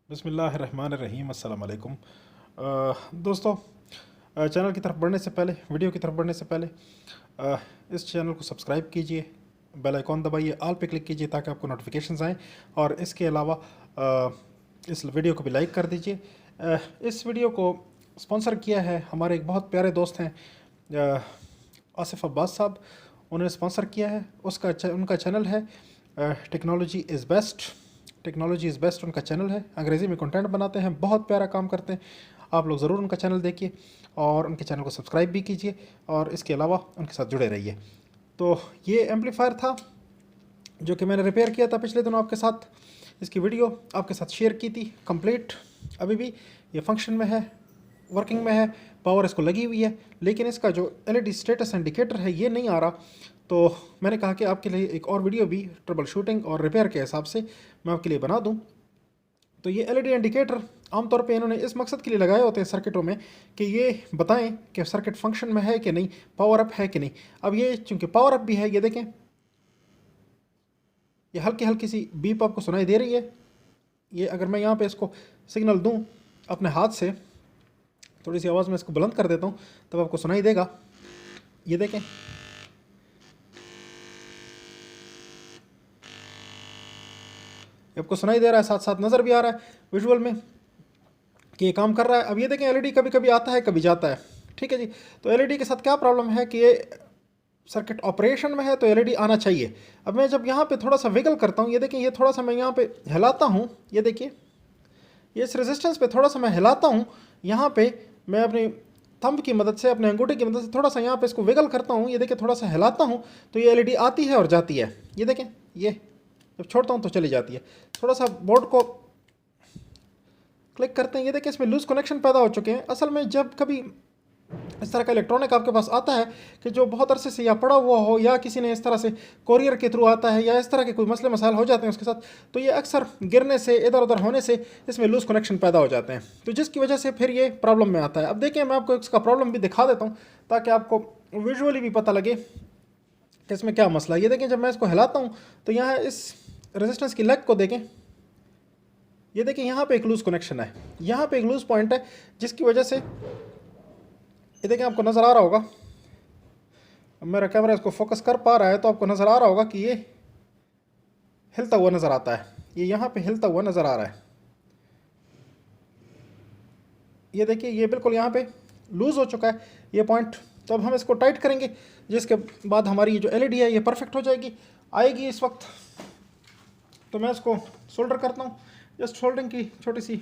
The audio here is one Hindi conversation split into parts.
बिस्मिल्लाहिर्रहमानिर्रहीम अस्सलाम वालेकुम। दोस्तों, चैनल की तरफ बढ़ने से पहले, वीडियो की तरफ बढ़ने से पहले इस चैनल को सब्सक्राइब कीजिए, बेल आइकॉन दबाइए, ऑल पे क्लिक कीजिए ताकि आपको नोटिफिकेशंस आएँ। और इसके अलावा इस वीडियो को भी लाइक कर दीजिए। इस वीडियो को स्पॉन्सर किया है हमारे एक बहुत प्यारे दोस्त हैं आसिफ अब्बास साहब, उन्होंने स्पॉन्सर किया है। उनका चैनल है टेक्नोलॉजी इज़ बेस्ट उनका चैनल है। अंग्रेज़ी में कंटेंट बनाते हैं, बहुत प्यारा काम करते हैं। आप लोग ज़रूर उनका चैनल देखिए और उनके चैनल को सब्सक्राइब भी कीजिए और इसके अलावा उनके साथ जुड़े रहिए। तो ये एम्पलीफायर था जो कि मैंने रिपेयर किया था पिछले दिनों आपके साथ। इसकी वीडियो आपके साथ शेयर की थी कंप्लीट। अभी भी ये फंक्शन में है, वर्किंग में है, पावर इसको लगी हुई है, लेकिन इसका जो एलईडी स्टेटस इंडिकेटर है ये नहीं आ रहा। तो मैंने कहा कि आपके लिए एक और वीडियो भी ट्रबल शूटिंग और रिपेयर के हिसाब से मैं आपके लिए बना दूं। तो ये एलईडी इंडिकेटर आमतौर पे इन्होंने इस मकसद के लिए लगाए होते हैं सर्किटों में कि ये बताएं कि सर्किट फंक्शन में है कि नहीं, पावर अप है कि नहीं। अब ये चूँकि पावर अप भी है, ये देखें, ये हल्की हल्की सी बीप आपको सुनाई दे रही है। ये अगर मैं यहाँ पे इसको सिग्नल दूँ अपने हाथ से, थोड़ी सी आवाज़ में इसको बुलंद कर देता हूँ तब आपको सुनाई देगा। ये देखें, आपको सुनाई दे रहा है, साथ साथ नज़र भी आ रहा है विजुअल में कि ये काम कर रहा है। अब ये देखें, एलईडी कभी कभी आता है कभी जाता है, ठीक है जी। तो एलईडी के साथ क्या प्रॉब्लम है कि ये सर्किट ऑपरेशन में है तो एलईडी आना चाहिए। अब मैं जब यहाँ पे थोड़ा सा विगल करता हूँ, ये देखें, ये थोड़ा सा मैं यहाँ पे हिलाता हूँ, ये देखिए, ये इस रेजिस्टेंस पे थोड़ा सा मैं हिलाता हूँ। यहाँ पे मैं अपनी थंब की मदद से, अपने अंगूठे की मदद से थोड़ा सा यहाँ पे इसको विगल करता हूँ, ये देखिए, थोड़ा सा हिलाता हूँ तो ये एलईडी आती है और जाती है। ये देखें, ये जब छोड़ता हूँ तो चली जाती है। थोड़ा सा बोर्ड को क्लिक करते हैं, ये देखिए, इसमें लूज कनेक्शन पैदा हो चुके हैं। असल में जब कभी इस तरह का इलेक्ट्रॉनिक आपके पास आता है कि जो बहुत अरसे से या पड़ा हुआ हो या किसी ने इस तरह से कोरियर के थ्रू आता है या इस तरह के कोई मसले मसाइल हो जाते हैं उसके साथ, तो ये अक्सर गिरने से, इधर उधर होने से इसमें लूज कनेक्शन पैदा हो जाते हैं, तो जिसकी वजह से फिर ये प्रॉब्लम में आता है। अब देखिए, मैं आपको इसका प्रॉब्लम भी दिखा देता हूँ ताकि आपको विजुअली भी पता लगे कि इसमें क्या मसला है। ये देखें, जब मैं इसको हिलाता हूँ तो यहाँ इस रेजिस्टेंस की लेग को देखें, ये देखें, यहाँ पे एक लूज कनेक्शन है, यहाँ पे एक लूज पॉइंट है, जिसकी वजह से ये देखें, आपको नज़र आ रहा होगा, अब मेरा कैमरा इसको फोकस कर पा रहा है तो आपको नज़र आ रहा होगा कि ये हिलता हुआ नज़र आता है, ये यहाँ पे हिलता हुआ नज़र आ रहा है। ये देखिए, ये बिल्कुल यहाँ पे लूज़ हो चुका है ये पॉइंट। तो अब हम इसको टाइट करेंगे, जिसके बाद हमारी जो एलईडी है ये परफेक्ट हो जाएगी, आएगी इस वक्त। तो मैं इसको सोल्डर करता हूँ। जस्ट सोल्डरिंग की छोटी सी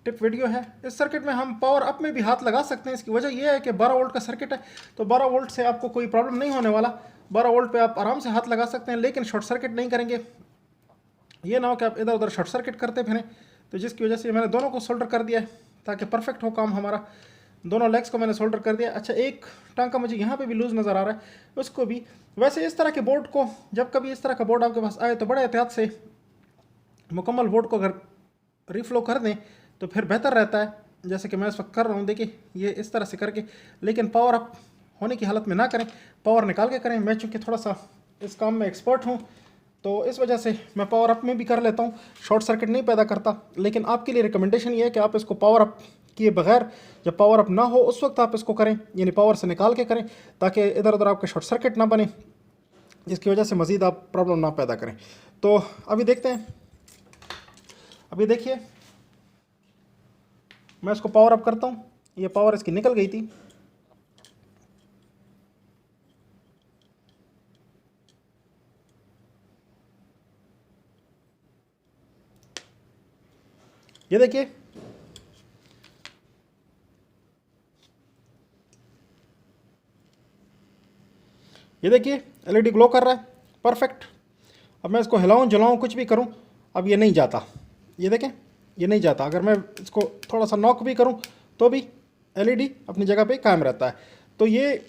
टिप वीडियो है। इस सर्किट में हम पावर अप में भी हाथ लगा सकते हैं। इसकी वजह यह है कि 12 वोल्ट का सर्किट है, तो 12 वोल्ट से आपको कोई प्रॉब्लम नहीं होने वाला। 12 वोल्ट पे आप आराम से हाथ लगा सकते हैं, लेकिन शॉर्ट सर्किट नहीं करेंगे। ये ना हो कि आप इधर उधर शॉर्ट सर्किट करते फिरें, तो जिसकी वजह से मैंने दोनों को सोल्डर कर दिया है ताकि परफेक्ट हो काम हमारा। दोनों लेग्स को मैंने सोल्डर कर दिया। अच्छा, एक टांका मुझे यहाँ पे भी लूज़ नज़र आ रहा है, उसको भी। वैसे इस तरह के बोर्ड को, जब कभी इस तरह का बोर्ड आपके पास आए तो बड़े एहतियात से मुकम्मल बोर्ड को अगर रीफ्लो कर दें तो फिर बेहतर रहता है, जैसे कि मैं इस वक्त कर रहा हूँ। देखिए, ये इस तरह से करके, लेकिन पावर अप होने की हालत में ना करें, पावर निकाल के करें। मैं चूँकि थोड़ा सा इस काम में एक्सपर्ट हूँ तो इस वजह से मैं पावर अप में भी कर लेता हूँ, शॉर्ट सर्किट नहीं पैदा करता। लेकिन आपके लिए रिकमेंडेशन ये है कि आप इसको पावर अप किए बगैर, जब पावर अप ना हो उस वक्त आप इसको करें, यानी पावर से निकाल के करें, ताकि इधर उधर आपके शॉर्ट सर्किट ना बने, जिसकी वजह से मज़ीद आप प्रॉब्लम ना पैदा करें। तो अभी देखते हैं। अभी देखिए, मैं इसको पावर अप करता हूँ, ये पावर इसकी निकल गई थी। ये देखिए, ये देखिए, एलईडी ग्लो कर रहा है, परफेक्ट। अब मैं इसको हिलाऊं, जलाऊं, कुछ भी करूं, अब ये नहीं जाता। ये देखें, ये नहीं जाता। अगर मैं इसको थोड़ा सा नॉक भी करूं तो भी एलईडी अपनी जगह पे कायम रहता है। तो ये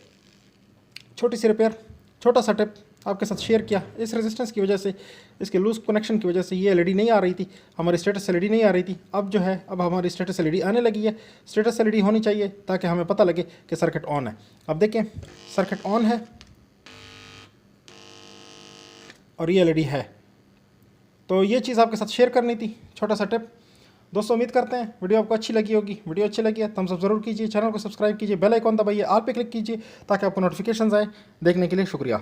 छोटी सी रिपेयर, छोटा सा टिप आपके साथ शेयर किया। इस रेजिस्टेंस की वजह से, इसके लूज कनेक्शन की वजह से ये एलईडी नहीं आ रही थी, हमारी स्टेटस एलईडी नहीं आ रही थी। अब जो है, अब हमारी स्टेटस एलईडी आने लगी है। स्टेटस एलईडी होनी चाहिए ताकि हमें पता लगे कि सर्किट ऑन है। अब देखें, सर्किट ऑन है और ये एलईडी है। तो ये चीज़ आपके साथ शेयर करनी थी, छोटा सा टिप। दोस्तों उम्मीद करते हैं वीडियो आपको अच्छी लगी होगी। वीडियो अच्छी लगी है थम्स अप ज़रूर कीजिए, चैनल को सब्सक्राइब कीजिए, बेल आइकॉन दबाइए, ऑल पे क्लिक कीजिए ताकि आपको नोटिफिकेशंस आए। देखने के लिए शुक्रिया।